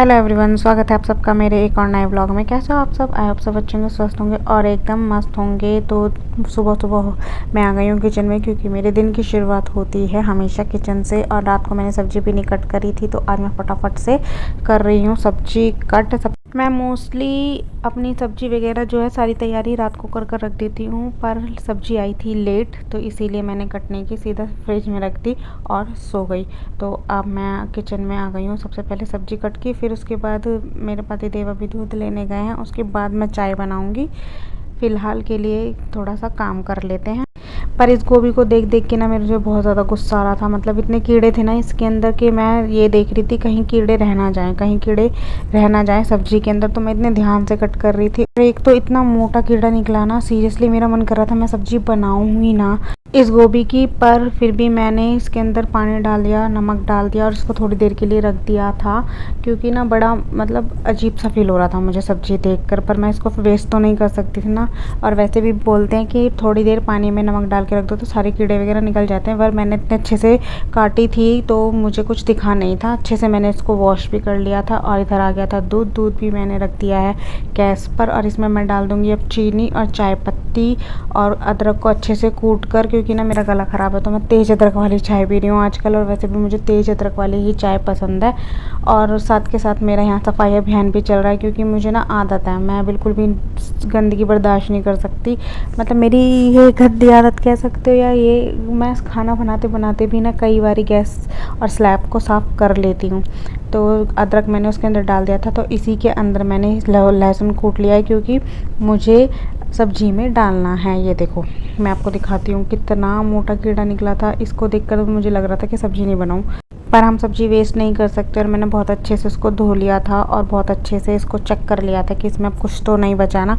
Hello everyone, स्वागत है आप सबका मेरे एक और नए ब्लॉग में। कैसे हो आप सब? आई होप सब अच्छे होंगे, स्वस्थ होंगे और एकदम मस्त होंगे। तो सुबह सुबह मैं आ गई हूँ किचन में, क्योंकि मेरे दिन की शुरुआत होती है हमेशा किचन से। और रात को मैंने सब्ज़ी भी नहीं कट करी थी, तो आज मैं फटाफट से कर रही हूँ सब्ज़ी कट। मैं मोस्टली अपनी सब्ज़ी वगैरह जो है सारी तैयारी रात को कर कर रख देती हूँ, पर सब्ज़ी आई थी लेट, तो इसीलिए मैंने कटने की सीधा फ्रिज में रख दी और सो गई। तो अब मैं किचन में आ गई हूँ। सबसे पहले सब्ज़ी कट की, फिर उसके बाद मेरे पति देव अभी दूध लेने गए हैं, उसके बाद मैं चाय बनाऊँगी। फ़िलहाल के लिए थोड़ा सा काम कर लेते हैं। पर इस गोभी को देख देख के ना मेरे जो बहुत ज़्यादा गुस्सा आ रहा था। मतलब इतने कीड़े थे ना इसके अंदर कि मैं ये देख रही थी कहीं कीड़े रह ना जाएँ, कहीं कीड़े रह ना जाएँ सब्ज़ी के अंदर। तो मैं इतने ध्यान से कट कर रही थी। एक तो इतना मोटा कीड़ा निकला ना, सीरियसली मेरा मन कर रहा था मैं सब्ज़ी बनाऊँ ही ना इस गोभी की। पर फिर भी मैंने इसके अंदर पानी डाल दिया, नमक डाल दिया और इसको थोड़ी देर के लिए रख दिया था, क्योंकि ना बड़ा मतलब अजीब सा फील हो रहा था मुझे सब्ज़ी देखकर। पर मैं इसको वेस्ट तो नहीं कर सकती थी ना। और वैसे भी बोलते हैं कि थोड़ी देर पानी में नमक डाल के रख दो तो सारे कीड़े वगैरह निकल जाते हैं। पर मैंने इतने अच्छे से काटी थी तो मुझे कुछ दिखा नहीं था। अच्छे से मैंने इसको वॉश भी कर लिया था। और इधर आ गया था दूध। दूध भी मैंने रख दिया है गैस पर, और इसमें मैं डाल दूँगी अब चीनी और चाय पत्ती और अदरक को अच्छे से कूट कर, क्योंकि ना मेरा गला ख़राब है तो मैं तेज़ अदरक वाली चाय पी रही हूँ आजकल। और वैसे भी मुझे तेज़ अदरक वाली ही चाय पसंद है। और साथ के साथ मेरा यहाँ सफाई अभियान भी चल रहा है, क्योंकि मुझे ना आदत है, मैं बिल्कुल भी गंदगी बर्दाश्त नहीं कर सकती। मतलब मेरी ये गंदी आदत कह सकते हो, या ये मैं खाना बनाते बनाते भी ना कई बार गैस और स्लैब को साफ़ कर लेती हूँ। तो अदरक मैंने उसके अंदर डाल दिया था, तो इसी के अंदर मैंने लहसुन कूट लिया है, क्योंकि मुझे सब्जी में डालना है। ये देखो मैं आपको दिखाती हूँ कितना मोटा कीड़ा निकला था। इसको देखकर मुझे लग रहा था कि सब्ज़ी नहीं बनाऊँ, पर हम सब्ज़ी वेस्ट नहीं कर सकते। और मैंने बहुत अच्छे से उसको धो लिया था और बहुत अच्छे से इसको चेक कर लिया था कि इसमें अब कुछ तो नहीं बचाना।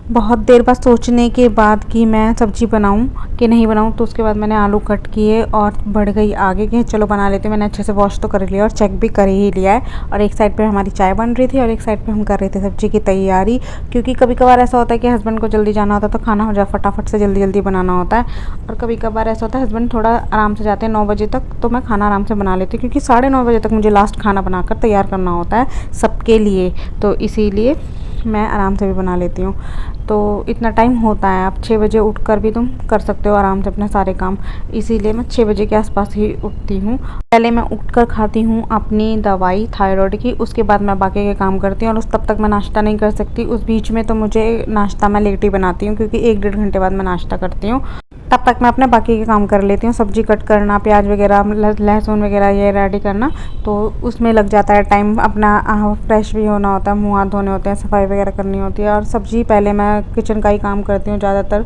बहुत देर बाद सोचने के बाद कि मैं सब्ज़ी बनाऊं कि नहीं बनाऊं, तो उसके बाद मैंने आलू कट किए और बढ़ गई आगे कि चलो बना लेते हैं। मैंने अच्छे से वॉश तो कर लिया और चेक भी कर ही लिया है। और एक साइड पे हमारी चाय बन रही थी और एक साइड पे हम कर रहे थे सब्ज़ी की तैयारी, क्योंकि कभी कभार ऐसा होता है कि हस्बैंड को जल्दी जाना होता है तो खाना हो जाए फटाफट से, जल्दी जल्दी बनाना होता है। और कभी कभार ऐसा होता है हस्बैंड थोड़ा आराम से जाते हैं 9 बजे तक, तो मैं खाना आराम से बना लेती हूँ, क्योंकि 9:30 बजे तक मुझे लास्ट खाना बनाकर तैयार करना होता है सबके लिए। तो इसीलिए मैं आराम से भी बना लेती हूँ। तो इतना टाइम होता है। आप 6 बजे उठकर भी तुम कर सकते हो आराम से अपने सारे काम। इसीलिए मैं 6 बजे के आसपास ही उठती हूँ। पहले मैं उठकर खाती हूँ अपनी दवाई थायराइड की, उसके बाद मैं बाकी के काम करती हूँ। और उस तब तक मैं नाश्ता नहीं कर सकती। उस बीच में तो मुझे नाश्ता मैं लेट ही बनाती हूँ, क्योंकि 1-1.5 घंटे बाद मैं नाश्ता करती हूँ। तब तक मैं अपने बाकी के काम कर लेती हूँ, सब्ज़ी कट करना, प्याज वगैरह, लहसुन वगैरह ये रेडी करना, तो उसमें लग जाता है टाइम। अपना फ्रेश भी होना होता है, मुँह हाथ धोने होते हैं, सफाई वगैरह करनी होती है। और सब्ज़ी पहले मैं किचन का ही काम करती हूँ ज़्यादातर।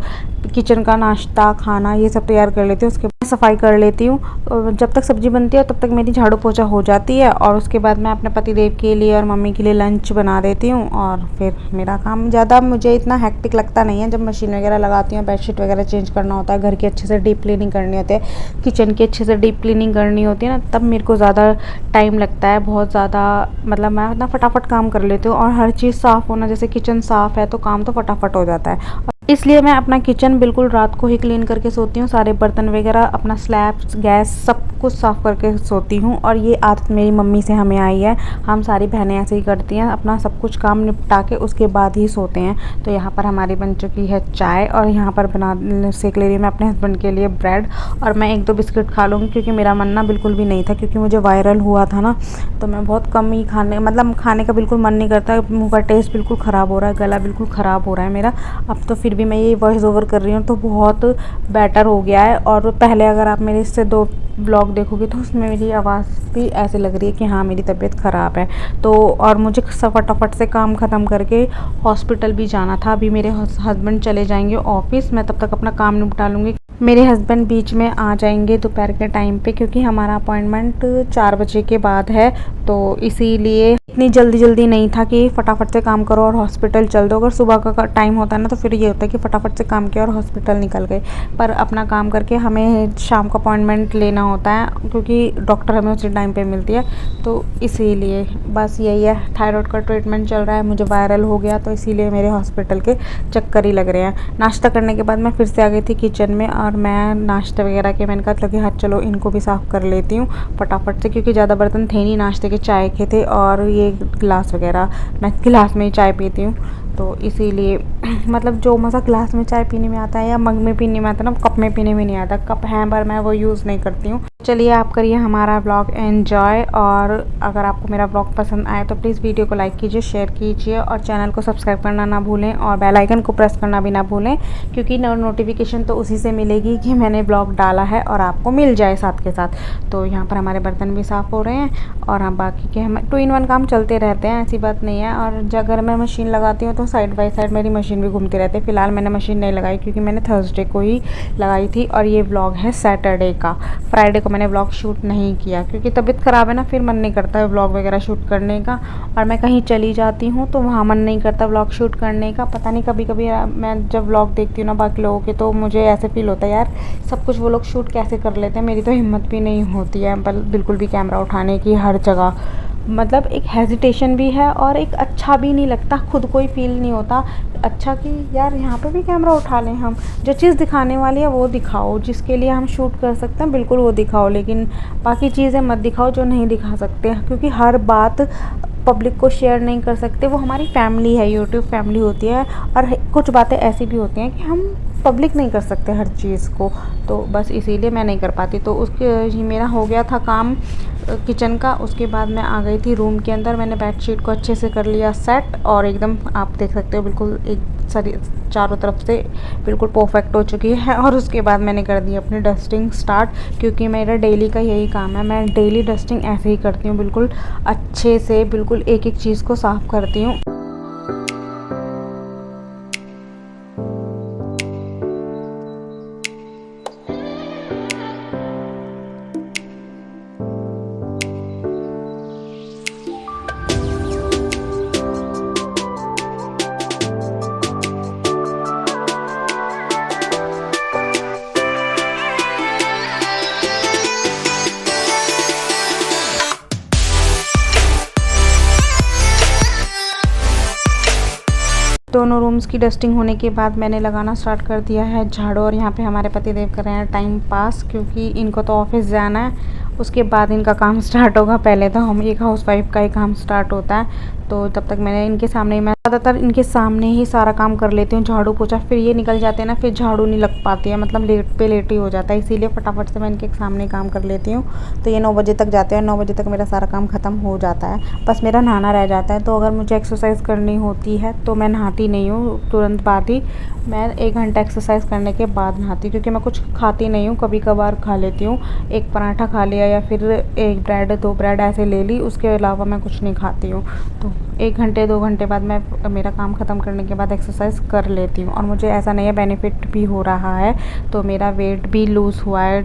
किचन का नाश्ता खाना ये सब तैयार कर लेती हूँ, उसके बाद सफाई कर लेती हूँ। और जब तक सब्ज़ी बनती है तब तक मेरी झाड़ू पोछा हो जाती है। और उसके बाद मैं अपने पति देव के लिए और मम्मी के लिए लंच बना देती हूँ। और फिर मेरा काम ज़्यादा मुझे इतना हेक्टिक लगता नहीं है। जब मशीन वगैरह लगाती हूँ, बेडशीट वगैरह चेंज करना होता है, घर की अच्छे से डीप क्लीनिंग करनी होती है, किचन की अच्छे से डीप क्लीनिंग करनी होती है ना, तब मेरे को ज़्यादा टाइम लगता है, बहुत ज़्यादा। मतलब मैं इतना फटाफट काम कर लेती हूँ। और हर चीज़ साफ़ होना, जैसे किचन साफ़ है तो काम तो फटाफट हो जाता है। इसलिए मैं अपना किचन बिल्कुल रात को ही क्लीन करके सोती हूँ। सारे बर्तन वगैरह, अपना स्लैब, गैस सब कुछ साफ़ करके सोती हूँ। और ये आदत मेरी मम्मी से हमें आई है। हम सारी बहनें ऐसे ही करती हैं, अपना सब कुछ काम निपटा के उसके बाद ही सोते हैं। तो यहाँ पर हमारी बन चुकी है चाय, और यहाँ पर सेक ले रही हूँ मैं अपने हस्बैंड के लिए ब्रेड। और मैं 1-2 बिस्किट खा लूँगी, क्योंकि मेरा मन ना बिल्कुल भी नहीं था, क्योंकि मुझे वायरल हुआ था ना, तो मैं बहुत कम ही खाने का बिल्कुल मन नहीं करता। मुँह का टेस्ट बिल्कुल ख़राब हो रहा है, गला बिल्कुल ख़राब हो रहा है मेरा। अब तो फिर भी मैं ये वॉइस ओवर कर रही हूँ तो बहुत बेटर हो गया है। और पहले अगर आप मेरे इससे 2 ब्लॉग देखोगे तो उसमें मेरी आवाज़ भी ऐसे लग रही है कि हाँ मेरी तबीयत ख़राब है। तो और मुझे फटाफट से काम ख़त्म करके हॉस्पिटल भी जाना था। अभी मेरे हस्बैंड चले जाएंगे ऑफिस, मैं तब तक अपना काम निपटा लूँगी। मेरे हस्बैंड बीच में आ जाएंगे दोपहर के टाइम पे, क्योंकि हमारा अपॉइंटमेंट 4 बजे के बाद है। तो इसीलिए इतनी जल्दी नहीं था कि फटाफट से काम करो और हॉस्पिटल चल दो। अगर सुबह का टाइम होता है ना, तो फिर ये होता है कि फटाफट से काम किया और हॉस्पिटल निकल गए। पर अपना काम करके हमें शाम का अपॉइंटमेंट लेना होता है, क्योंकि डॉक्टर हमें उसी टाइम पे मिलती है। तो इसीलिए बस यही है, थायराइड का ट्रीटमेंट चल रहा है, मुझे वायरल हो गया, तो इसीलिए मेरे हॉस्पिटल के चक्कर ही लग रहे हैं। नाश्ता करने के बाद मैं फिर से आ गई थी किचन में, और मैं नाश्ते वगैरह के मैंने कहा कि हाँ चलो इनको भी साफ़ कर लेती हूँ फटाफट से, क्योंकि ज़्यादा बर्तन थे नहीं, नाश्ते के चाय के थे। और ये ग्लास वगैरह, मैं गिलास में ही चाय पीती हूँ, तो इसीलिए मतलब जो मज़ा ग्लास में चाय पीने में आता है या मग में पीने में आता है ना, कप में पीने में नहीं आता। कप है पर मैं वो यूज़ नहीं करती हूँ। चलिए आप करिए हमारा ब्लॉग एंजॉय, और अगर आपको मेरा ब्लॉग पसंद आए तो प्लीज़ वीडियो को लाइक कीजिए, शेयर कीजिए और चैनल को सब्सक्राइब करना ना भूलें और बेल आइकन को प्रेस करना भी ना भूलें, क्योंकि नोटिफिकेशन तो उसी से मिलेगी कि मैंने ब्लॉग डाला है और आपको मिल जाए साथ के साथ। तो यहाँ पर हमारे बर्तन भी साफ़ हो रहे हैं और हम बाकी के हम 2 in 1 काम चलते रहते हैं, ऐसी बात नहीं है। और अगर मैं मशीन लगाती हूँ तो साइड बाय साइड मेरी मशीन भी घूमती रहती है। फ़िलहाल मैंने मशीन नहीं लगाई क्योंकि मैंने थर्सडे को ही लगाई थी और ये व्लॉग है सैटरडे का। फ्राइडे को मैंने व्लॉग शूट नहीं किया क्योंकि तबीयत ख़राब है ना, फिर मन नहीं करता है व्लॉग वगैरह शूट करने का। और मैं कहीं चली जाती हूँ तो वहाँ मन नहीं करता व्लॉग शूट करने का। पता नहीं, कभी कभी मैं जब व्लॉग देखती हूँ ना बाकी लोगों के, तो मुझे ऐसे फील होता है यार सब कुछ वो लोग शूट कैसे कर लेते हैं, मेरी तो हिम्मत भी नहीं होती है बिल्कुल भी कैमरा उठाने की हर जगह। मतलब एक हेजिटेशन भी है और एक अच्छा भी नहीं लगता, खुद को ही फील नहीं होता अच्छा कि यार यहाँ पे भी कैमरा उठा लें हम। जो चीज़ दिखाने वाली है वो दिखाओ, जिसके लिए हम शूट कर सकते हैं बिल्कुल वो दिखाओ, लेकिन बाकी चीज़ें मत दिखाओ जो नहीं दिखा सकते, क्योंकि हर बात पब्लिक को शेयर नहीं कर सकते। वो हमारी फैमिली है, यूट्यूब फैमिली होती है, और कुछ बातें ऐसी भी होती हैं कि हम पब्लिक नहीं कर सकते हर चीज़ को, तो बस इसीलिए मैं नहीं कर पाती। तो उसके मेरा हो गया था काम किचन का। उसके बाद मैं आ गई थी रूम के अंदर, मैंने बेडशीट को अच्छे से कर लिया सेट और एकदम आप देख सकते हो बिल्कुल एक सारी चारों तरफ से बिल्कुल परफेक्ट हो चुकी है। और उसके बाद मैंने कर दी अपनी डस्टिंग स्टार्ट, क्योंकि मेरा डेली का यही काम है, मैं डेली डस्टिंग ऐसे ही करती हूँ, बिल्कुल अच्छे से बिल्कुल एक एक चीज़ को साफ़ करती हूँ। दोनों रूम्स की डस्टिंग होने के बाद मैंने लगाना स्टार्ट कर दिया है झाड़ू, और यहाँ पे हमारे पतिदेव कर रहे हैं टाइम पास, क्योंकि इनको तो ऑफिस जाना है, उसके बाद इनका काम स्टार्ट होगा। पहले तो हम एक हाउसवाइफ का ही काम स्टार्ट होता है, तो तब तक मैंने इनके सामने, मैं ज़्यादातर इनके सामने ही सारा काम कर लेती हूँ, झाड़ू पोछा। फिर ये निकल जाते हैं ना, फिर झाड़ू नहीं लग पाती है, मतलब लेट पे लेट ही हो जाता है, इसीलिए फटाफट से मैं इनके सामने काम कर लेती हूँ। तो ये 9 बजे तक जाते हैं, 9 बजे तक मेरा सारा काम ख़त्म हो जाता है, बस मेरा नहाना रह जाता है। तो अगर मुझे एक्सरसाइज करनी होती है तो मैं नहाती नहीं हूँ तुरंत बाद ही, मैं 1 घंटा एक्सरसाइज करने के बाद नहाती हूँ, क्योंकि मैं कुछ खाती नहीं हूँ, कभी कभार खा लेती हूँ, एक पराठा खा लिया या फिर 1 ब्रेड 2 ब्रेड ऐसे ले ली, उसके अलावा मैं कुछ नहीं खाती हूँ। तो 1 घंटे 2 घंटे बाद मैं मेरा काम ख़त्म करने के बाद एक्सरसाइज कर लेती हूँ, और मुझे ऐसा नहीं है, बेनिफिट भी हो रहा है। तो मेरा वेट भी लूज़ हुआ है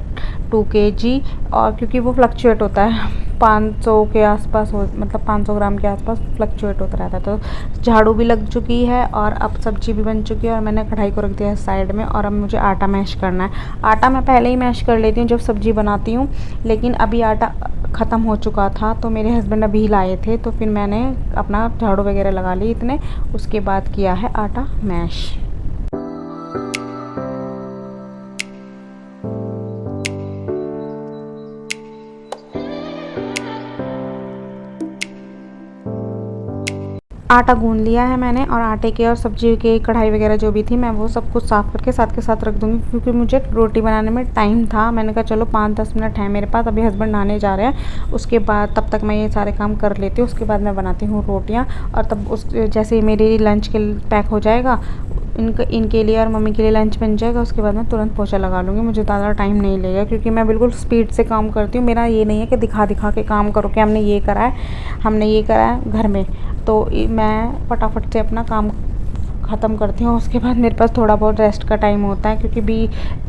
2 kg, और क्योंकि वो फ्लक्चुएट होता है 500 के आसपास हो, मतलब 500 ग्राम के आसपास फ्लक्चुएट होता रहता है। तो झाड़ू भी लग चुकी है और अब सब्जी भी बन चुकी है, और मैंने कढ़ाई को रख दिया है साइड में, और अब मुझे आटा मैश करना है। आटा मैं पहले ही मैश कर लेती हूँ जब सब्ज़ी बनाती हूँ, लेकिन अभी आटा ख़त्म हो चुका था, तो मेरे हस्बैंड अभी लाए थे, तो फिर मैंने अपना झाड़ू वगैरह लगा ली इतने, उसके बाद किया है आटा मैश। आटा गूँध लिया है मैंने, और आटे के और सब्जी के कढ़ाई वगैरह जो भी थी मैं वो सब कुछ साफ़ करके साथ के साथ रख दूँगी, क्योंकि मुझे रोटी बनाने में टाइम था। मैंने कहा चलो 5-10 मिनट है मेरे पास, अभी हस्बैंड नहाने जा रहे हैं, उसके बाद तब तक मैं ये सारे काम कर लेती हूँ, उसके बाद मैं बनाती हूँ रोटियाँ। और तब उस जैसे ही मेरी लंच के पैक हो जाएगा, इनके लिए और मम्मी के लिए लंच बन जाएगा, उसके बाद मैं तुरंत पोछा लगा लूँगी, मुझे ज़्यादा टाइम नहीं लगेगा, क्योंकि मैं बिल्कुल स्पीड से काम करती हूँ। मेरा ये नहीं है कि दिखा दिखा के काम करो कि हमने ये करा है, हमने ये करा है घर में, तो मैं फटाफट से अपना काम ख़त्म करती हूँ। उसके बाद मेरे पास थोड़ा बहुत रेस्ट का टाइम होता है, क्योंकि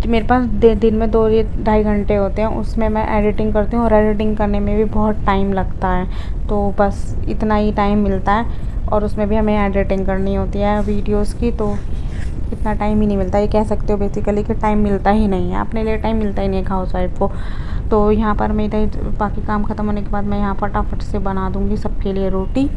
मेरे पास दिन में 2 या ढाई घंटे होते हैं, उसमें मैं एडिटिंग करती हूँ, और एडिटिंग करने में भी बहुत टाइम लगता है, तो बस इतना ही टाइम मिलता है, और उसमें भी हमें एडिटिंग करनी होती है वीडियोज़ की, तो इतना टाइम ही नहीं मिलता। ये कह सकते हो बेसिकली कि टाइम मिलता ही नहीं है, अपने लिए टाइम मिलता ही नहीं है हाउसवाइफ को। तो यहाँ पर मेरे बाकी काम ख़त्म होने के बाद मैं यहाँ फटाफट से बना दूँगी सबके लिए रोटी,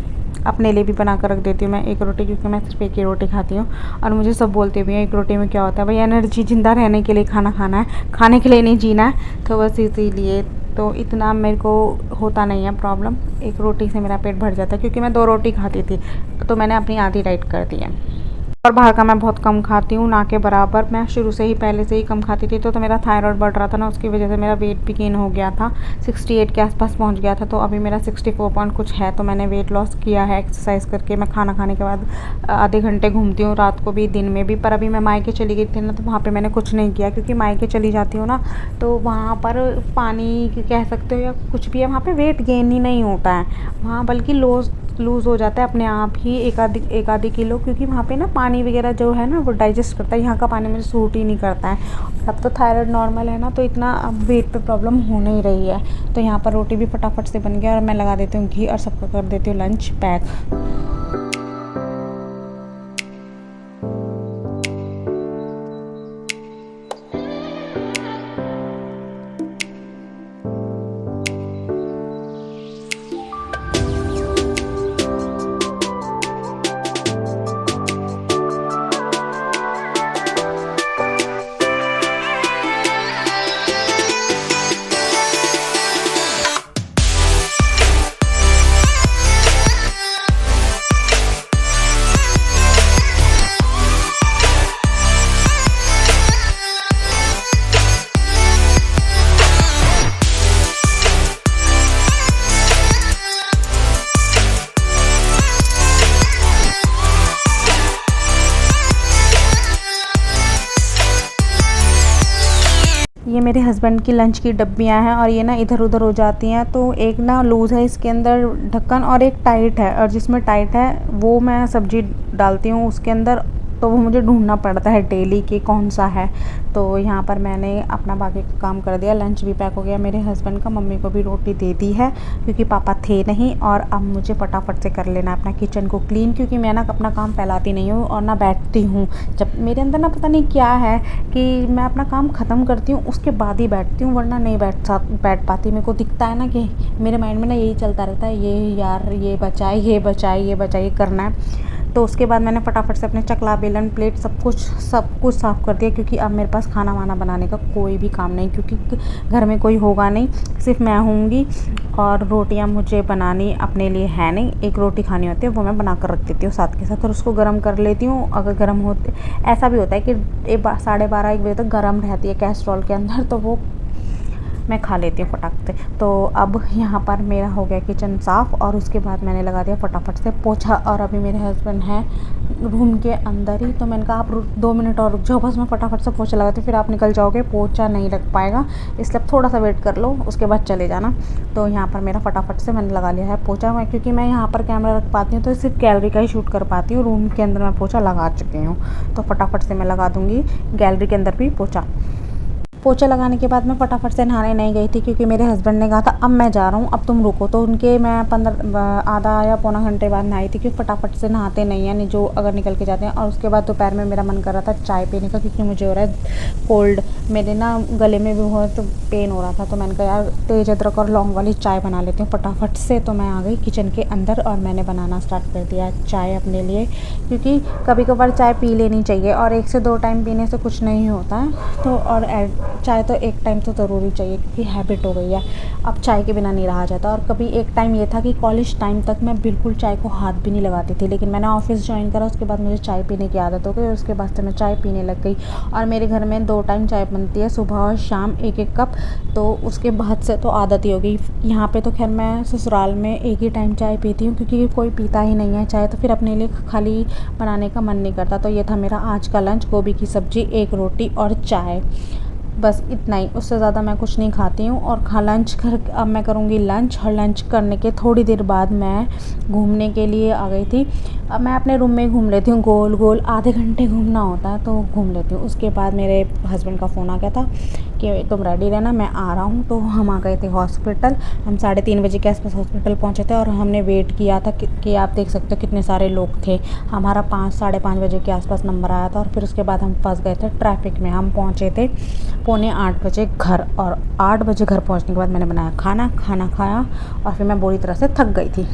अपने लिए भी बना कर रख देती हूँ मैं 1 रोटी, क्योंकि मैं सिर्फ 1 ही रोटी खाती हूँ। और मुझे सब बोलते भी हैं 1 रोटी में क्या होता है भाई, एनर्जी, ज़िंदा रहने के लिए खाना खाना है, खाने के लिए नहीं जीना है, तो बस इसीलिए तो इतना मेरे को होता नहीं है प्रॉब्लम। एक रोटी से मेरा पेट भर जाता है क्योंकि मैं 2 रोटी खाती थी, तो मैंने अपनी आधी डाइट कर दी है। और बाहर का मैं बहुत कम खाती हूँ, ना के बराबर। मैं शुरू से ही पहले से ही कम खाती थी, तो मेरा थायराइड बढ़ रहा था ना, उसकी वजह से मेरा वेट भी गेन हो गया था, 68 के आसपास पहुँच गया था। तो अभी मेरा 64 पॉइंट कुछ है। तो मैंने वेट लॉस किया है एक्सरसाइज करके। मैं खाना खाने के बाद आधे घंटे घूमती हूँ, रात को भी दिन में भी। पर अभी मैं मायके चली गई थी ना, तो वहाँ पर मैंने कुछ नहीं किया, क्योंकि मायके चली जाती हूँ ना, तो वहाँ पर पानी कह सकते हो या कुछ भी है, वहाँ पर वेट गेन ही नहीं होता है वहाँ, बल्कि लूज़ हो जाता है अपने आप ही एक आधी किलो, क्योंकि वहाँ पे ना पानी वगैरह जो है ना वो डाइजेस्ट करता है। यहाँ का पानी मुझे सूट ही नहीं करता है। अब तो थायराइड नॉर्मल है ना, तो इतना अब वेट पे प्रॉब्लम हो नहीं रही है। तो यहाँ पर रोटी भी फटाफट से बन गया और मैं लगा देती हूँ घी और सबको कर देती हूँ लंच पैक। ये मेरे हस्बैंड की लंच की डब्बियाँ हैं और ये ना इधर उधर हो जाती हैं। तो एक ना लूज़ है इसके अंदर ढक्कन और एक टाइट है, और जिसमें टाइट है वो मैं सब्ज़ी डालती हूँ उसके अंदर, तो वो मुझे ढूंढना पड़ता है डेली कि कौन सा है। तो यहाँ पर मैंने अपना बाकी का काम कर दिया, लंच भी पैक हो गया मेरे हस्बैंड का, मम्मी को भी रोटी दे दी है क्योंकि पापा थे नहीं। और अब मुझे फटाफट से कर लेना अपना किचन को क्लीन, क्योंकि मैं ना अपना काम फैलाती नहीं हूँ और ना बैठती हूँ। जब मेरे अंदर ना पता नहीं क्या है कि मैं अपना काम ख़त्म करती हूँ उसके बाद ही बैठती हूँ, वरना नहीं बैठ पाती। मेरे को दिखता है ना कि मेरे माइंड में ना यही चलता रहता है, ये यार ये बचाए ये बचाए ये बचाए करना है। तो उसके बाद मैंने फटाफट से अपने चकला बेलन प्लेट सब कुछ साफ़ कर दिया, क्योंकि अब मेरे पास खाना वाना बनाने का कोई भी काम नहीं, क्योंकि घर में कोई होगा नहीं, सिर्फ मैं होंगी। और रोटियां मुझे बनानी अपने लिए है नहीं, एक रोटी खानी होती है वो मैं बना कर रख देती हूँ साथ के साथ, और उसको गर्म कर लेती हूँ। अगर गर्म होते ऐसा भी होता है कि 12:30 1 बजे तक गर्म रहती है कैस्ट्रॉल के अंदर, तो वो मैं खा लेती हूँ फटाक से। तो अब यहाँ पर मेरा हो गया किचन साफ़, और उसके बाद मैंने लगा दिया फटाफट से पोछा। और अभी मेरे हस्बैंड हैं रूम के अंदर ही, तो मैंने कहा आप 2 मिनट और रुक जाओ, बस मैं फटाफट से पोछा लगाती हूँ, फिर आप निकल जाओगे, पोछा नहीं लग पाएगा, इसलिए थोड़ा सा वेट कर लो, उसके बाद चले जाना। तो यहाँ पर मेरा फटाफट से मैंने लगा लिया है पोछा। मैं क्योंकि मैं यहाँ पर कैमरा रख पाती हूँ तो सिर्फ गैलरी का ही शूट कर पाती हूँ, रूम के अंदर मैं पोछा लगा चुकी हूँ, तो फटाफट से मैं लगा दूँगी गैलरी के अंदर भी पोछा लगाने के बाद मैं फटाफट से नहाने नहीं गई थी, क्योंकि मेरे हस्बैंड ने कहा था अब मैं जा रहा हूँ अब तुम रुको। तो उनके मैं आधा या पौना घंटे बाद नहाई थी, क्योंकि फटाफट से नहाते नहीं हैं जो अगर निकल के जाते हैं। और उसके बाद दोपहर में मेरा मन कर रहा था चाय पीने का, क्योंकि मुझे हो रहा है कोल्ड, मेरे ना गले में भी बहुत पेन हो रहा था। तो मैंने कहा यार तेज अदरक और लौंग वाली चाय बना लेती हूँ फटाफट से। तो मैं आ गई किचन के अंदर और मैंने बनाना स्टार्ट कर दिया चाय अपने लिए, क्योंकि कभी कभार चाय पी लेनी चाहिए, और 1 से 2 टाइम पीने से कुछ नहीं होता है। तो और चाय तो एक टाइम तो ज़रूरी चाहिए, क्योंकि हैबिट हो गई है, अब चाय के बिना नहीं रहा जाता। और कभी एक टाइम ये था कि कॉलेज टाइम तक मैं बिल्कुल चाय को हाथ भी नहीं लगाती थी, लेकिन मैंने ऑफिस ज्वाइन करा, उसके बाद मुझे चाय पीने की आदत हो गई, और उसके बाद से मैं चाय पीने लग गई। और मेरे घर में 2 टाइम चाय बनती है, सुबह और शाम 1-1 कप, तो उसके बाद से तो आदत ही हो गई। यहाँ पे तो खैर मैं ससुराल में एक ही टाइम चाय पीती हूँ, क्योंकि कोई पीता ही नहीं है चाय, तो फिर अपने लिए खाली बनाने का मन नहीं करता। तो ये था मेरा आज का लंच, गोभी की सब्ज़ी, 1 रोटी और चाय, बस इतना ही, उससे ज़्यादा मैं कुछ नहीं खाती हूँ। और अब मैं करूँगी लंच, और लंच करने के थोड़ी देर बाद मैं घूमने के लिए आ गई थी। अब मैं अपने रूम में घूम लेती हूँ गोल गोल, आधे घंटे घूमना होता है तो घूम लेती हूँ। उसके बाद मेरे हस्बैंड का फ़ोन आ गया था कि तुम रेडी रहना मैं आ रहा हूँ। तो हम आ गए थे हॉस्पिटल, हम 3:30 बजे के आसपास हॉस्पिटल पहुँचे थे, और हमने वेट किया था कि आप देख सकते हो कितने सारे लोग थे। हमारा 5-5:30 बजे के आसपास नंबर आया था, और फिर उसके बाद हम फंस गए थे ट्रैफिक में। हम पहुँचे थे 7:45 बजे घर, और 8 बजे घर पहुँचने के बाद मैंने बनाया खाना खाया, और फिर मैं बुरी तरह से थक गई थी।